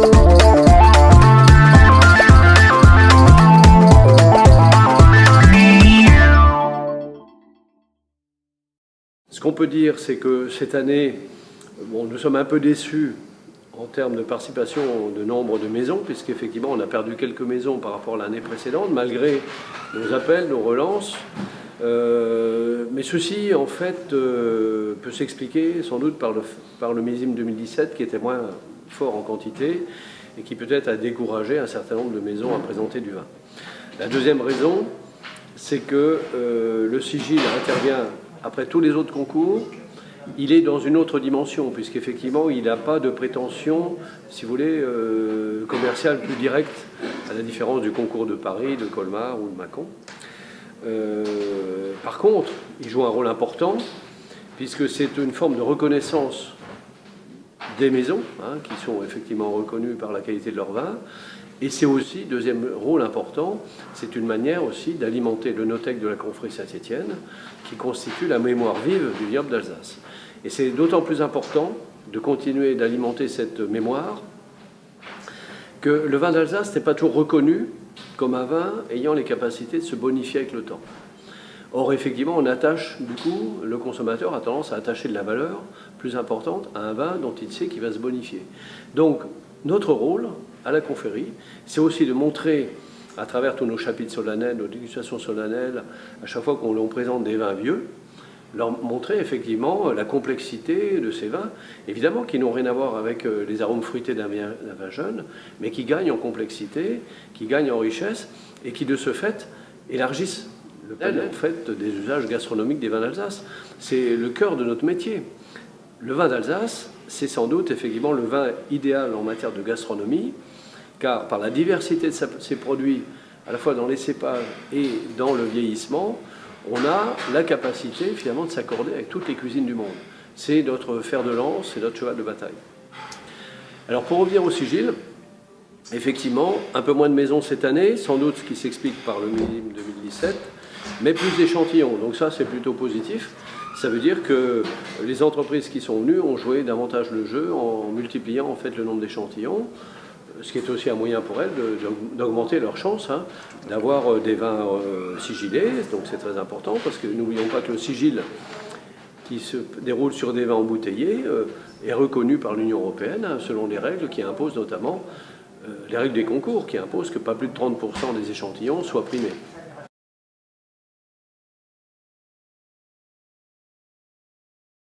Ce qu'on peut dire, c'est que cette année, bon, nous sommes un peu déçus en termes de participation de nombre de maisons, puisqu'effectivement on a perdu quelques maisons par rapport à l'année précédente, malgré nos appels, nos relances. Mais ceci, en fait, peut s'expliquer sans doute par le millésime 2017, qui était moins fort en quantité et qui peut-être a découragé un certain nombre de maisons à présenter du vin. La deuxième raison, c'est que le sigil intervient après tous les autres concours. Il est dans une autre dimension, puisqu'effectivement, il n'a pas de prétention, si vous voulez, commerciale plus directe, à la différence du concours de Paris, de Colmar ou de Mâcon. Par contre, il joue un rôle important, puisque c'est une forme de reconnaissance des maisons, qui sont effectivement reconnues par la qualité de leur vin. Et c'est aussi, deuxième rôle important, c'est une manière aussi d'alimenter le Notec de la confrérie Saint-Étienne, qui constitue la mémoire vive du vignoble d'Alsace. Et c'est d'autant plus important de continuer d'alimenter cette mémoire que le vin d'Alsace n'est pas toujours reconnu comme un vin ayant les capacités de se bonifier avec le temps. Or, effectivement, on attache, du coup, le consommateur a tendance à attacher de la valeur plus importante à un vin dont il sait qu'il va se bonifier. Donc, notre rôle à la confrérie, c'est aussi de montrer, à travers tous nos chapitres solennels, nos dégustations solennelles, à chaque fois qu'on présente des vins vieux, leur montrer effectivement la complexité de ces vins, évidemment qui n'ont rien à voir avec les arômes fruités d'un vin jeune, mais qui gagnent en complexité, qui gagnent en richesse, et qui de ce fait élargissent le panel en fait, des usages gastronomiques des vins d'Alsace. C'est le cœur de notre métier. Le vin d'Alsace, c'est sans doute effectivement le vin idéal en matière de gastronomie, car par la diversité de ses produits, à la fois dans les cépages et dans le vieillissement, on a la capacité finalement de s'accorder avec toutes les cuisines du monde. C'est notre fer de lance, c'est notre cheval de bataille. Alors pour revenir au sigil, effectivement, un peu moins de maisons cette année, sans doute ce qui s'explique par le millésime 2017, mais plus d'échantillons, donc ça c'est plutôt positif. Ça veut dire que les entreprises qui sont venues ont joué davantage le jeu en multipliant en fait le nombre d'échantillons, ce qui est aussi un moyen pour elles d'augmenter leurs chances d'avoir des vins sigillés, donc c'est très important parce que n'oublions pas que le sigil qui se déroule sur des vins embouteillés est reconnu par l'Union européenne selon les règles qui imposent notamment les règles des concours qui imposent que pas plus de 30% des échantillons soient primés.